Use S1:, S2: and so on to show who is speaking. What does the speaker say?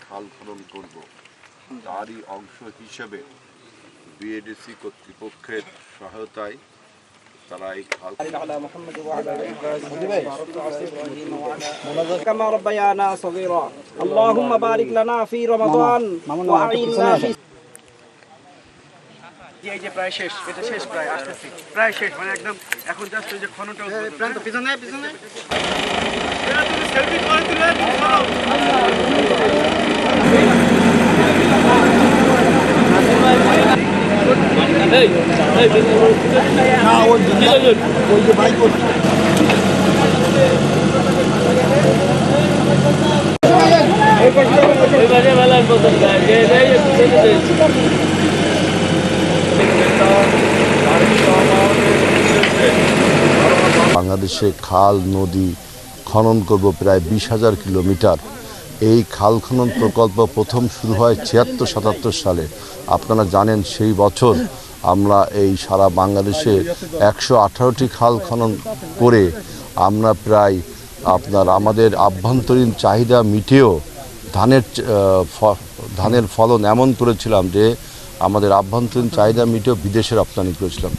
S1: খাল খনন করব, তারই অংশ হিসেবে বিএডিসি কর্তৃপক্ষের সহায়তায় তারা এই খাল
S2: كما ربيانا صغيرا اللهم بارك لنا في رمضان وأعنا في
S3: এই যে প্রায় শেষ, এটা শেষ, প্রায় আসতেছি, প্রায় শেষ, মানে একদম এখন জাস্ট ওই যে খননটা প্রান্ত পিছনে পিছনে সেলফি করে তুলে
S1: বাংলাদেশে খাল নদী খনন করব প্রায় 20,000 কিলোমিটার। এই খাল খনন প্রকল্প প্রথম শুরু হয় 76-77 সালে। আপনারা জানেন সেই বছর আমরা এই সারা বাংলাদেশে 118টি খাল খনন করে আমরা প্রায় আমাদের আভ্যন্তরীণ চাহিদা মিটিয়েও ধানের ফলন এমন করেছিলাম যে আমাদের আভ্যন্তরীণ চাহিদা মিটিয়েও বিদেশে রপ্তানি করেছিলাম।